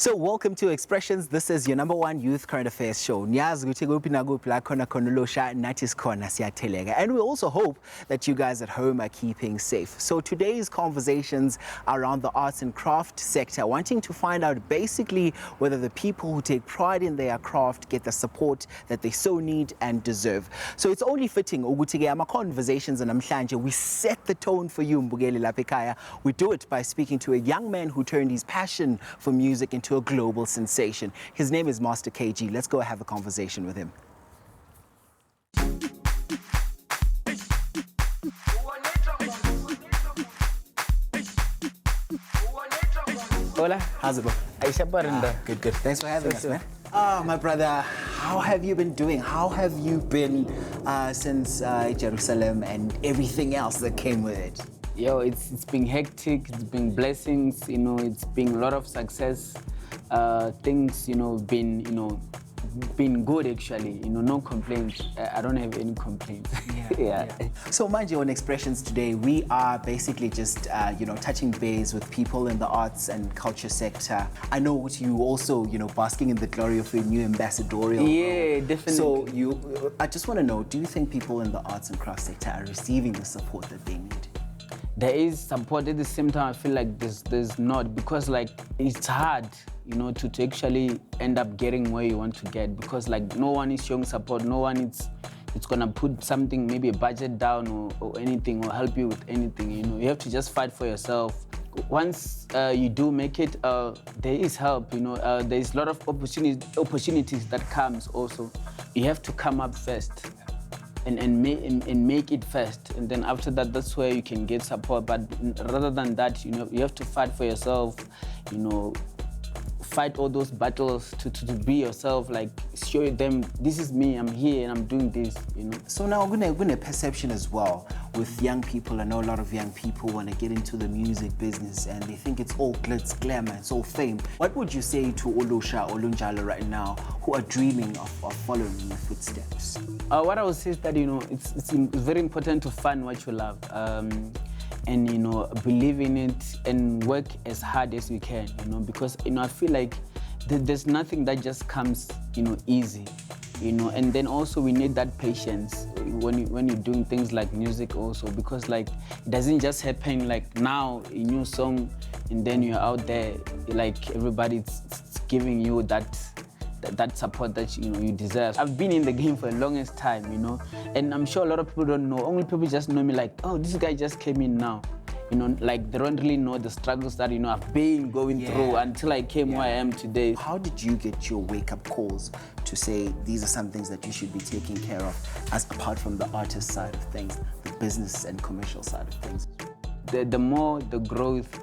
So welcome to Expressions. This is your #1 youth current affairs show. And we also hope that you guys at home are keeping safe. So today's conversations are around the arts and craft sector, wanting to find out basically whether the people who take pride in their craft get the support that they so need and deserve. So it's only fitting our conversations and we set the tone for you, Mbugeli Lapekaya. We do it by speaking to a young man who turned his passion for music into a global sensation. His name is Master KG. Let's go have a conversation with him. Hola. How's it going? Good. Thanks for having us, man. My brother, how have you been doing? How have you been since Jerusalem and everything else that came with it? Yo, it's been hectic, it's been blessings, it's been a lot of success. Things, been good actually, no complaints. I don't have any complaints. Yeah. So mind you, on Expressions today, we are basically just, touching base with people in the arts and culture sector. I know what you also, basking in the glory of your new ambassadorial role. Definitely. So I just want to know, do you think people in the arts and craft sector are receiving the support that they need? There is support. At the same time, I feel like there's not, because it's hard, to actually end up getting where you want to get, because no one is showing support, no one it's gonna put something, maybe a budget down or anything, or help you with anything. You have to just fight for yourself. Once you do make it, there is help. There is a lot of opportunities that comes also. You have to come up first. And make it first, and then after that, that's where you can get support. But rather than that, you have to fight for yourself, fight all those battles to be yourself, show them, this is me, I'm here and I'm doing this, So now we're going to perception as well with young people. I know a lot of young people want to get into the music business and they think it's all glitz, glamour, it's all fame. What would you say to Olusha or Lunjala right now who are dreaming of following in your footsteps? What I would say is that, it's very important to find what you love. And believe in it and work as hard as you can, because I feel like there's nothing that just comes easy, and then also we need that patience when you're doing things like music also, because it doesn't just happen now a new song and then you're out there everybody's giving you that support that you deserve. I've been in the game for the longest time, and I'm sure a lot of people don't know. Only people just know me oh, this guy just came in now. They don't really know the struggles that I've been going through until I came where I am today. How did you get your wake-up calls to say these are some things that you should be taking care of, as apart from the artist side of things, the business and commercial side of things? The more the growth,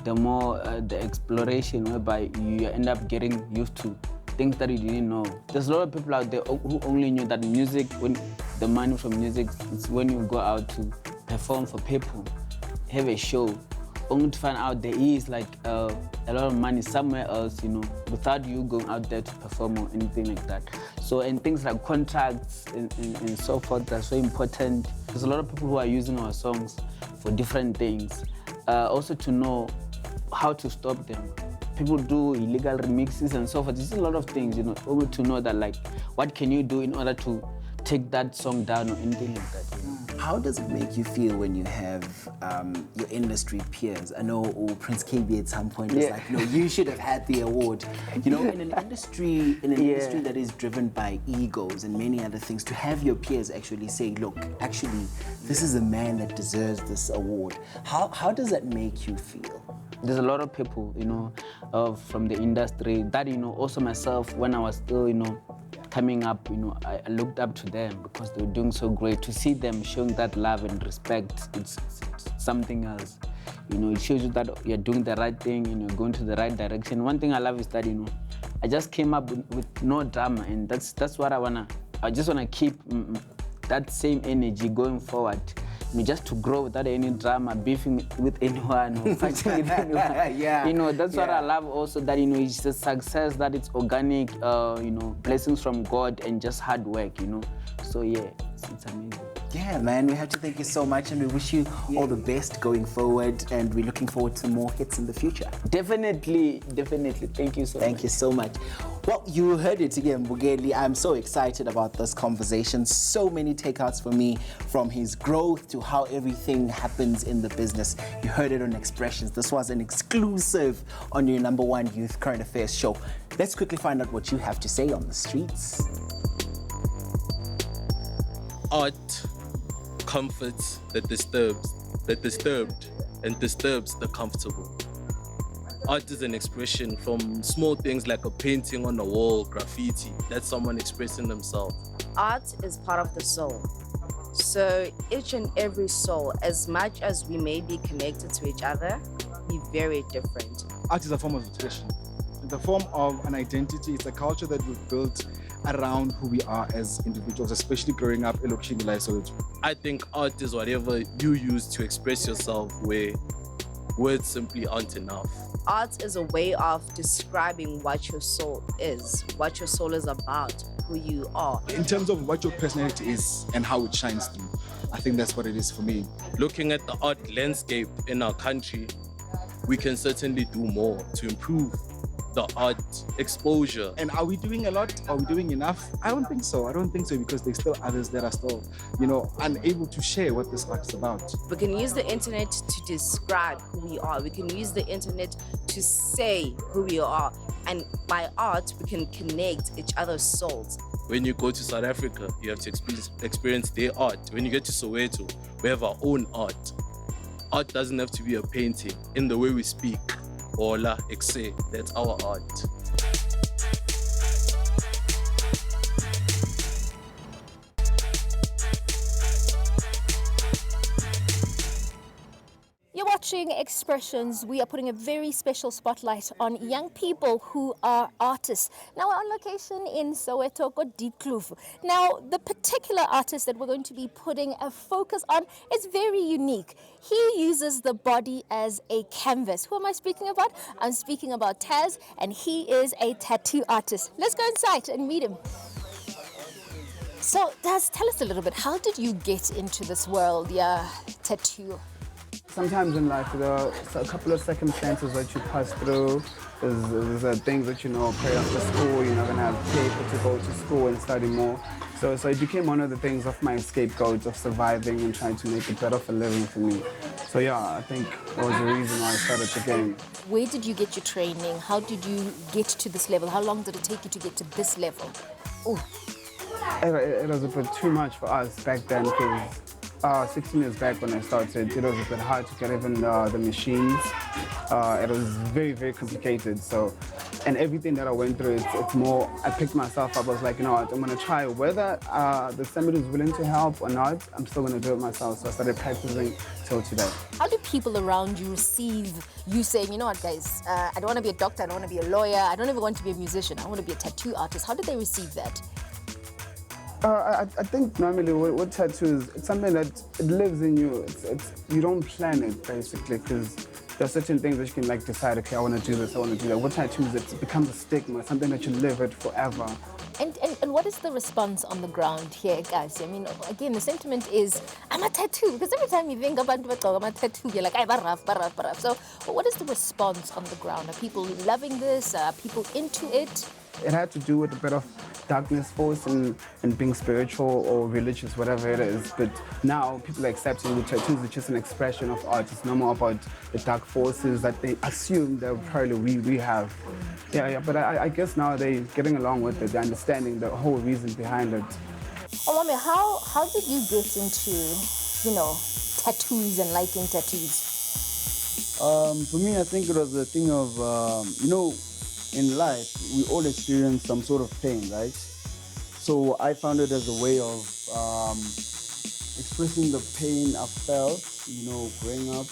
the more the exploration, whereby you end up getting used to things that you didn't know. There's a lot of people out there who only knew that music, when the money from music is when you go out to perform for people, have a show, only to find out there is a lot of money somewhere else, without you going out there to perform or anything like that. So, and things like contracts and so forth are so important. There's a lot of people who are using our songs for different things. Also to know how to stop them. People do illegal remixes and so forth. There's a lot of things, only to know that what can you do in order to take that song down or anything like that. How does it make you feel when you have your industry peers? I know Prince KB at some point was no, you should have had the award. In an industry that is driven by egos and many other things, to have your peers actually say, look, actually, this is a man that deserves this award. How does that make you feel? There's a lot of people, from the industry that, also myself, when I was still, coming up, I looked up to them because they were doing so great. To see them showing that love and respect, it's something else. It shows you that you're doing the right thing, you're going to the right direction. One thing I love is that, I just came up with no drama, and that's what I just wanna keep that same energy going forward. Just to grow without any drama, beefing with anyone or fighting with anyone. That's what I love also, that, it's a success, that it's organic, blessings from God and just hard work, So, yeah. it's amazing. Yeah, man, we have to thank you so much, and we wish you all the best going forward, and we're looking forward to more hits in the future. Definitely. Thank you so much. Thank you so much. Well, you heard it again, Bugeli. I'm so excited about this conversation. So many takeouts for me, from his growth to how everything happens in the business. You heard it on Expressions. This was an exclusive on your #1 youth current affairs show. Let's quickly find out what you have to say on the streets. Art comforts the disturbed, and disturbs the comfortable. Art is an expression from small things like a painting on a wall, graffiti. That's someone expressing themselves. Art is part of the soul. So each and every soul, as much as we may be connected to each other, be very different. Art is a form of expression. It's a form of an identity. It's a culture that we've built around who we are as individuals, especially growing up in Soweto. I think art is whatever you use to express yourself where words simply aren't enough. Art is a way of describing what your soul is about, who you are. In terms of what your personality is and how it shines through, I think that's what it is for me. Looking at the art landscape in our country, we can certainly do more to improve the art exposure. And are we doing a lot? Are we doing enough? I don't think so. Because there's still others that are still, unable to share what this art is about. We can use the internet to describe who we are. We can use the internet to say who we are. And by art, we can connect each other's souls. When you go to South Africa, you have to experience their art. When you get to Soweto, we have our own art. Art doesn't have to be a painting. In the way we speak, Ola, Exe, that's our art. You're watching Expressions. We are putting a very special spotlight on young people who are artists. Now, we're on location in Soweto, Diepkloof. Now, the particular artist that we're going to be putting a focus on is very unique. He uses the body as a canvas. Who am I speaking about? I'm speaking about Taz, and he is a tattoo artist. Let's go inside and meet him. So, Taz, tell us a little bit. How did you get into this world, tattoo? Sometimes in life, there are a couple of circumstances that you pass through. There's things that, pay after school, you're not going to have paper to go to school and study more. So it became one of the things of my scapegoats of surviving and trying to make a better of a living for me. So yeah, I think that was the reason why I started the game. Where did you get your training? How did you get to this level? How long did it take you to get to this level? Ooh. It was a bit too much for us back then because 16 years back when I started, it was a bit hard to get even the machines. It was very, very complicated. So, and everything that I went through, it's more, I picked myself up. I was like, what, I'm going to try. Whether the somebody is willing to help or not, I'm still going to do it myself. So I started practicing till today. How do people around you receive you saying, you know what, guys, I don't want to be a doctor, I don't want to be a lawyer, I don't even want to be a musician, I want to be a tattoo artist. How do they receive that? I think normally with tattoos, it's something that it lives in you. You don't plan it, basically, because there are certain things that you can decide, okay, I want to do this, I want to do that. With tattoos, it becomes a stigma, something that you live with forever. And what is the response on the ground here, guys? I mean, again, the sentiment is, I'm a tattoo, because every time you think about I'm a tattoo, you're like, baraf. So what is the response on the ground? Are people loving this? Are people into it? It had to do with a bit of darkness force and being spiritual or religious, whatever it is. But now people are accepting the tattoos. It's just an expression of art. It's no more about the dark forces that they assume that probably we have. Yeah. But I guess now they're getting along with it. They're understanding the whole reason behind it. Oh, Mommy, how did you get into, tattoos and liking tattoos? For me, I think it was a thing of, in life, we all experience some sort of pain, right? So I found it as a way of expressing the pain I felt, growing up,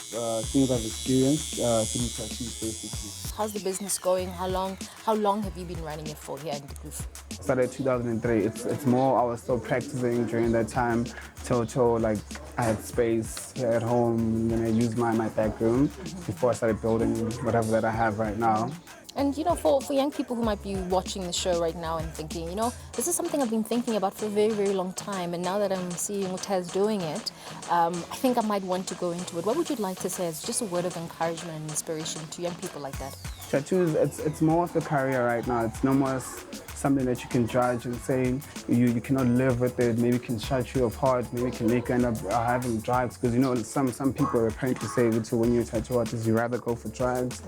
things I've experienced through tattoos, basically. How's the business going? How long have you been running it for here in Diepkloof? Started 2003. It's more, I was still practicing during that time till I had space here at home, and then I used my back room before I started building whatever that I have right now. And, for young people who might be watching the show right now and thinking, this is something I've been thinking about for a very, very long time. And now that I'm seeing Utaz doing it, I think I might want to go into it. What would you like to say as just a word of encouragement and inspiration to young people like that? Tattoos, it's more of a career right now. It's no more something that you can judge and say you cannot live with it. Maybe it can shut you apart. Maybe it can make you end up having drugs. Because some people apparently say when you're a tattoo artist, you rather go for drugs,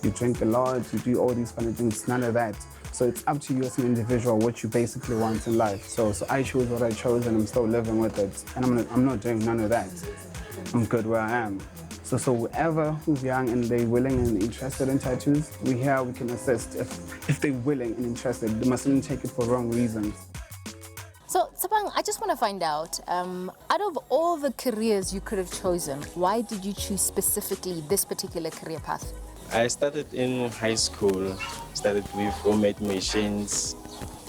you drink a lot, you do all these funny things. None of that. So it's up to you as an individual what you basically want in life. So I chose what I chose, and I'm still living with it. And I'm not doing none of that. I'm good where I am. So whoever who's young and they're willing and interested in tattoos, we can assist. If they're willing and interested, they mustn't take it for wrong reasons. So, Tsapang, I just want to find out of all the careers you could have chosen, why did you choose specifically this particular career path? I started in high school, started with homemade machines.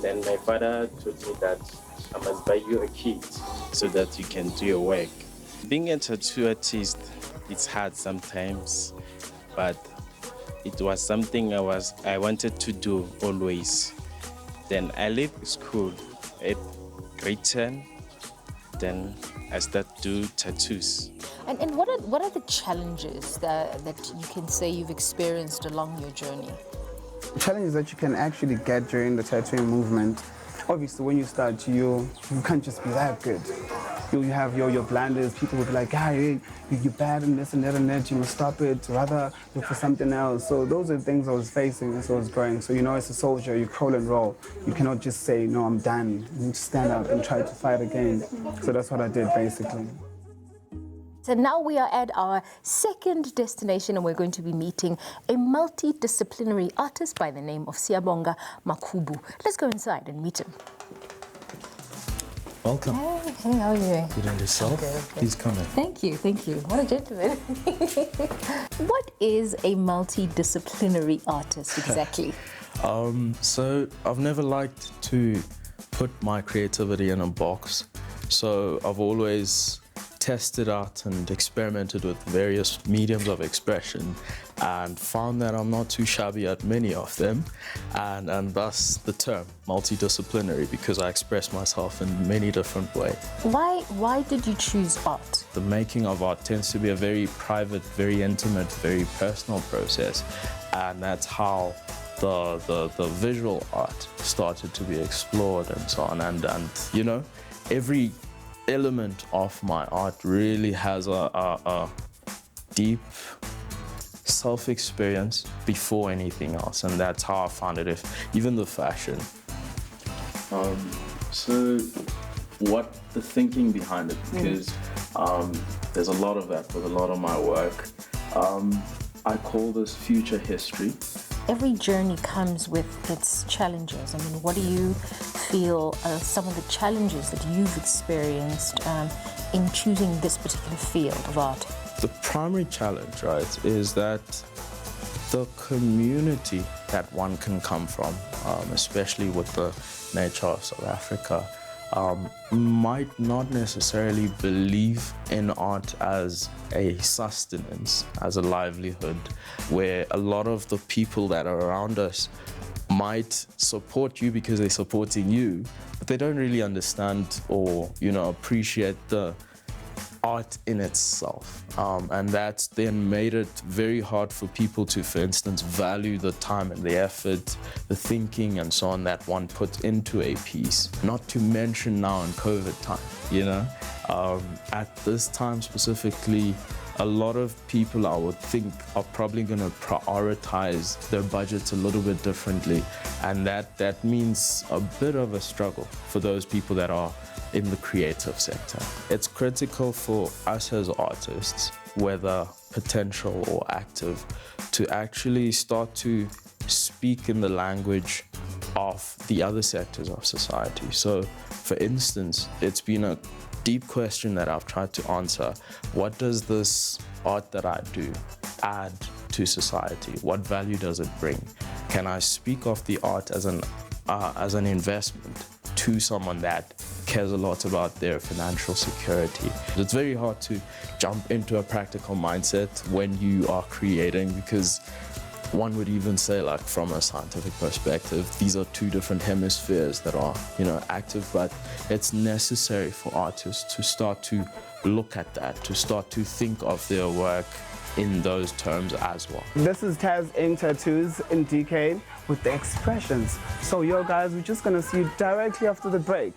Then my father told me that I must buy you a kit so that you can do your work. Being a tattoo artist, it's hard sometimes, but it was something I wanted to do always. Then I left school at grade 10. Then I started to do tattoos. And what are the challenges that you can say you've experienced along your journey? Challenges that you can actually get during the tattooing movement. Obviously, when you start, you can't just be that good. You have your blinders. People will be like, hey, you're bad and this and that and that. You must stop it. Rather look for something else. So those are the things I was facing as I was growing. So as a soldier, you crawl and roll. You cannot just say, no, I'm done. You need to stand up and try to fight again. So that's what I did, basically. So now we are at our second destination, and we're going to be meeting a multidisciplinary artist by the name of Siyabonga Makhubu. Let's go inside and meet him. Welcome. Hey, how are you doing? Good, and yourself? Okay. Please come in. Thank you. What a gentleman. What is a multidisciplinary artist exactly? So I've never liked to put my creativity in a box. So I've always tested out and experimented with various mediums of expression and found that I'm not too shabby at many of them, and thus the term multidisciplinary, because I express myself in many different ways. Why did you choose art? The making of art tends to be a very private, very intimate, very personal process, and that's how the visual art started to be explored and so on, and every element of my art really has a deep self-experience before anything else, and that's how I found it. Even the fashion. So what the thinking behind it, because there's a lot of that with a lot of my work. I call this future history. Every journey comes with its challenges. I mean, what do you feel are some of the challenges that you've experienced in choosing this particular field of art? The primary challenge, right, is that the community that one can come from, especially with the nature of South Africa, might not necessarily believe in art as a sustenance, as a livelihood, where a lot of the people that are around us might support you because they're supporting you, but they don't really understand or, appreciate the art in itself. And that's then made it very hard for people to, for instance, value the time and the effort, the thinking and so on that one puts into a piece. Not to mention now in COVID time, at this time specifically, a lot of people, I would think, are probably going to prioritize their budgets a little bit differently. And that means a bit of a struggle for those people that are in the creative sector. It's critical for us as artists, whether potential or active, to actually start to speak in the language of the other sectors of society. So, for instance, it's been a deep question that I've tried to answer. What does this art that I do add to society? What value does it bring? Can I speak of the art as an investment to someone that cares a lot about their financial security? It's very hard to jump into a practical mindset when you are creating, because one would even say, like, from a scientific perspective, these are two different hemispheres that are, active, but it's necessary for artists to start to look at that, to start to think of their work in those terms as well. This is Taz in Tattoos in DK with the expressions. So, yo guys, we're just gonna see you directly after the break.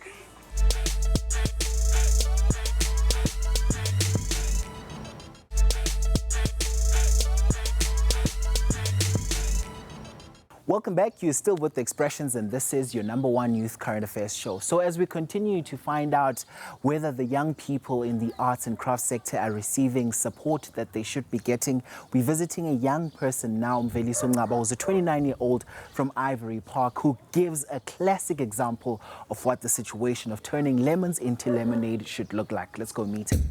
Welcome back. You're still with the Expressions, and this is your #1 youth current affairs show. So as we continue to find out whether the young people in the arts and crafts sector are receiving support that they should be getting, we're visiting a young person now, Mveliso Ngaba, who's a 29-year-old from Ivory Park, who gives a classic example of what the situation of turning lemons into lemonade should look like. Let's go meet him.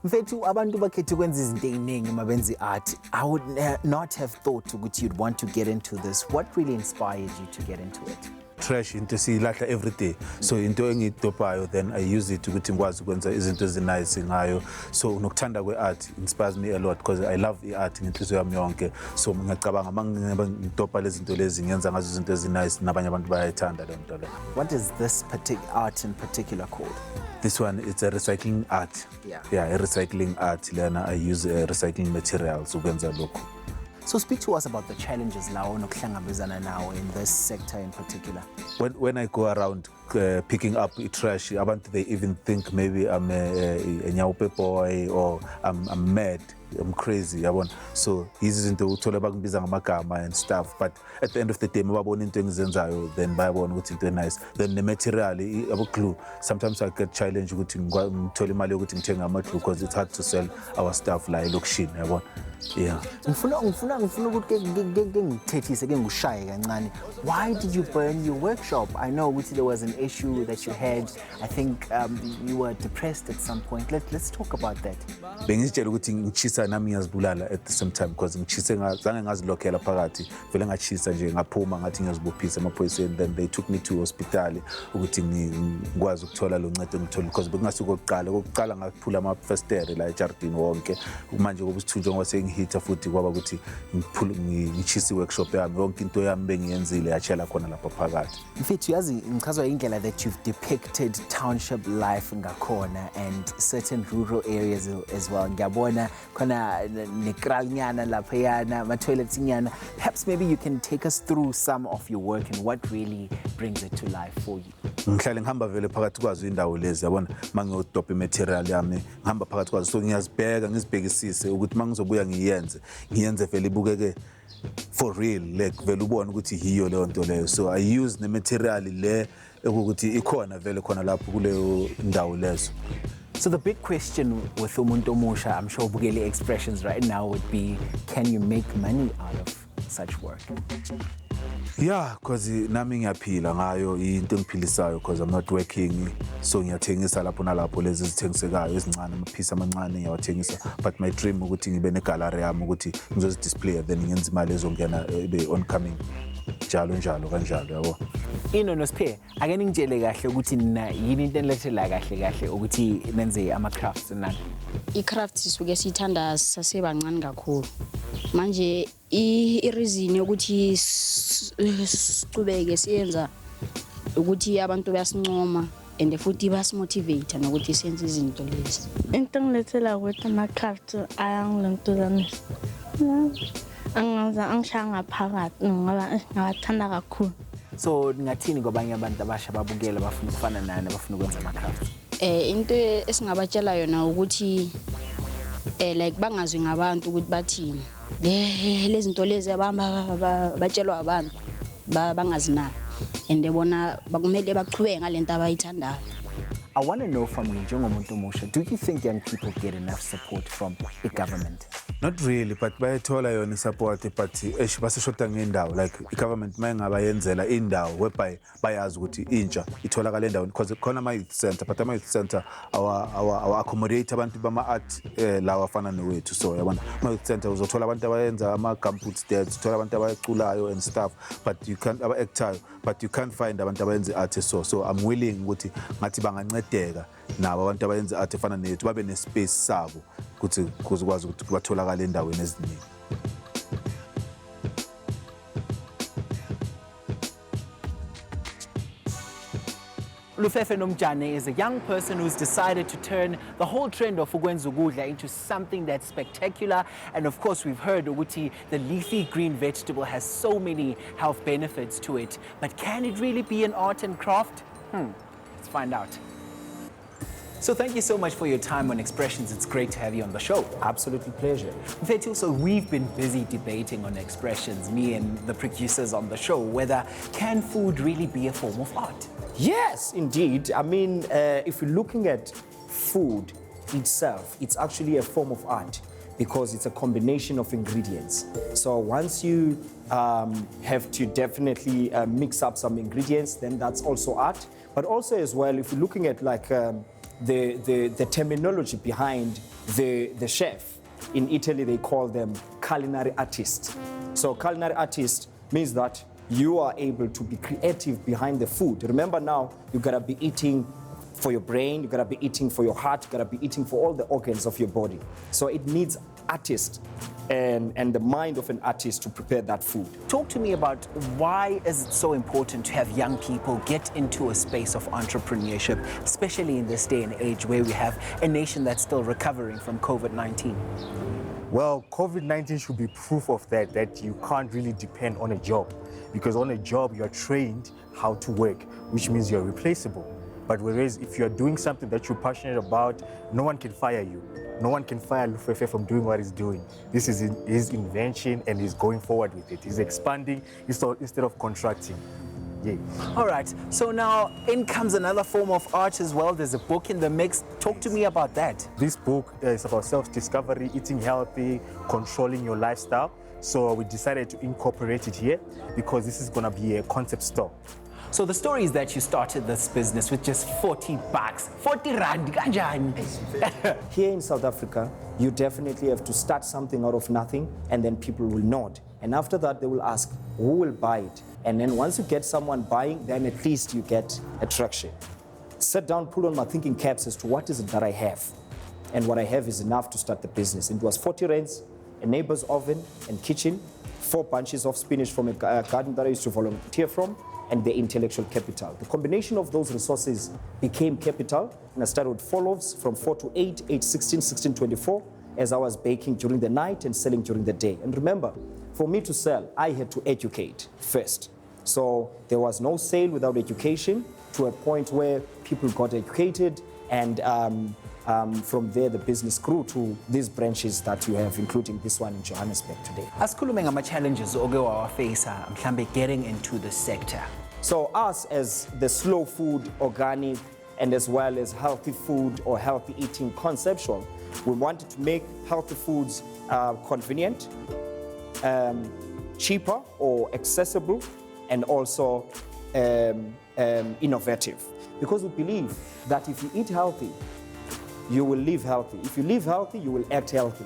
Mfethu abantu bakhethe ukwenza izinto eziningi mabenza art. I would not have thought ukuthi you'd want to get into this. What really inspired you to get into it? Trash into siyilahla every day, so into engiyidobhayo then I use it ukuthi ngikwazi ukwenza izinto ezinice ngayo. So nokuthanda kwe-art inspires me a lot because I love i-art ngenhliziyo yami yonke. So ngiyacabanga ngidobha lezi zinto lezi ngenza ngazo izinto ezinice nabanye abantu bayayithanda le nto le. What is this art in particular called? This one, it's a recycling art. Yeah, a recycling art. Lena I use recycling materials ukwenza lokho. So speak to us about the challenges now in this sector in particular. When I go around picking up trash, they even think maybe I'm a nyaupe boy or I'm mad, I'm crazy. So he's into magama and stuff. But at the end of the day, then nice. Then the material, clue. Sometimes I get challenged because it's hard to sell our stuff like lokshin. Yeah. Why did you burn your workshop? I know there was an issue that you had. I think you were depressed at some point. Let's talk about that. At the same time because then they took me to hospital ngihita futhi kwaba ukuthi ngichisi workshop yami yonke into yami bengiyenzile yachela khona lapha phakathi. Mfethu yazi ngichazwa indlela that you've depicted township life ngakhona and certain rural areas as well. Ngiyabona khona nekralnyana lapha yana ma toilets nyana. Perhaps maybe you can take us through some of your work and what really brings it to life for you. Ngihlale ngihamba vele phakathi kwazo indawo lezi yabona mangiyodobha material yami ngihamba phakathi kwazo so ngiyazibheka ngizibhekisise ukuthi mangizobuya ngiyenze vele ibukeke for real like vele ubone ukuthi hiyo leyo nto leyo. So I use the material le ukuthi ikhona vele khona lapho kuleyo ndawo lezo. So the big question with umuntu omusha, I'm sure ubukele Expressions right now, would be, can you make money out of such work? Yeah, because nami ngiyaphila ngayo into engiphilisayo because I'm not working, so ngiyathengisa lapho nalapho lezi ezithengisekayo ezincane amaphisi amancane ngiyawathengisa, but my dream ukuthi ngibe ne gallery yami ukuthi ngizozidisplay then ngenza imali ezongena ibe oncoming njalo kanjalo yabo. Nosiphe ake ningitshele kahle ukuthi nina yini into enilethela kahle ukuthi nenze ama crafts nani. I-crafts sisuke sithanda sasebancane kakhulu. Manje i-reason ukuthi sicubeke siyenza ukuthi abantu bayasincoma and futhi basimotivate nokuthi senze izinto lezi. Into engilethela ukuthi ama-crafts ayangilentuzanisa. Angishaya ngaphakathi ngoba ngawathanda kakhulu. So ngathini kwabanye abantu abasha babukela bafuna ukufana nani abafuna ukwenza ama-crafts? Into esingabatshela yona ukuthi like bangazwi ngabantu ukuthi bathini. Lezi zinto lezi batshelwa abantu bangazinaki and bona bakumele baqhubeke ngalento abayithandayo. I want to know from you, Njengomuntu Omusha, do you think young people get enough support from the government? Not really, but bayathola yona support, but basishoda ngendawo, like i-government mayengaba yenzela indawo whereby bayazi ukuthi intsha itholakala endaweni, because khona ama-youth center, but ama-youth center our accommodate abantu bama-art lawa afana nowethu. So yabona, ama-youth center uzothola abantu abayenza ama-gumboots there, uthola abantu abayeculayo and stuff, but you can't aba-actayo, but you can't find abantu abayenza art. So I'm willing ukuthi ngathi bangancedeka nabo abantu abayenza art efana nethu babe ne-space sabo ukuthi kuzokwazi ukuthi batholakala endaweni eziningi. Lufefe Nomjane is a young person who's decided to turn the whole trend of ukwenza ukudla into something that's spectacular. And of course, we've heard ukuthi the leafy green vegetable has so many health benefits to it. But can it really be an art and craft? Let's find out. So thank you so much for your time on Expressions. It's great to have you on the show. Absolutely pleasure. Mfethu, so we've been busy debating on Expressions, me and the producers on the show, whether can food really be a form of art? Yes, indeed. I mean, if you're looking at food itself, it's actually a form of art because it's a combination of ingredients. So once you have to definitely mix up some ingredients, then that's also art. But also as well, if you're looking at like the terminology behind the chef, in Italy they call them culinary artists. So culinary artist means that you are able to be creative behind the food. Remember now, you gotta be eating for your brain, you gotta be eating for your heart, you gotta be eating for all the organs of your body. So it needs artists and the mind of an artist to prepare that food. Talk to me about why is it so important to have young people get into a space of entrepreneurship, especially in this day and age where we have a nation that's still recovering from COVID-19? Well, COVID-19 should be proof of that you can't really depend on a job, because on a job you're trained how to work, which means you're replaceable. But whereas if you're doing something that you're passionate about, no one can fire you. No one can fire Lufefe from doing what he's doing. This is his invention and he's going forward with it. He's expanding instead of contracting. Yeah. All right, so now in comes another form of art as well. There's a book in the mix. Talk to me about that. This book is about self-discovery, eating healthy, controlling your lifestyle. So we decided to incorporate it here because this is going to be a concept store. So the story is that you started this business with just 40 bucks. 40 rand, kanjani? Here in South Africa, you definitely have to start something out of nothing and then people will nod. And after that, they will ask, who will buy it? And then once you get someone buying, then at least you get attraction. Sit down, pull on my thinking caps as to what is it that I have. And what I have is enough to start the business. It was 40 rands, a neighbor's oven and kitchen, 4 bunches of spinach from a garden that I used to volunteer from, and the intellectual capital. The combination of those resources became capital, and I started with 4 loaves from 4 to 8, 8, 16, 16, 24, as I was baking during the night and selling during the day. And remember, for me to sell, I had to educate first. So there was no sale without education, to a point where people got educated, and from there the business grew to these branches that you have, including this one in Johannesburg today. Asikhulume ngama challenges oke wawafacea mhlambe getting into the sector. So us as the slow food, organic, and as well as healthy food or healthy eating conceptual, we wanted to make healthy foods convenient, cheaper or accessible, and also innovative. Because we believe that if you eat healthy, you will live healthy. If you live healthy, you will act healthy.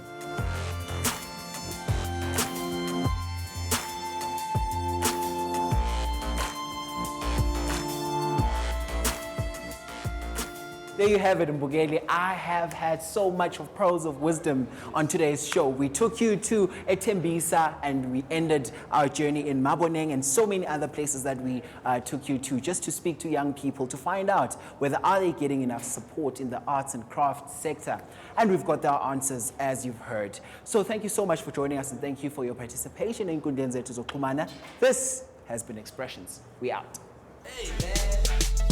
There you have it, Mbugeli. I have had so much of pearls of wisdom on today's show. We took you to Tembisa and we ended our journey in Maboneng and so many other places that we took you to, just to speak to young people to find out whether are they getting enough support in the arts and crafts sector. And we've got our answers, as you've heard. So thank you so much for joining us and thank you for your participation in Kundenze Tuzokumana. This has been Expressions. We out. Hey, man.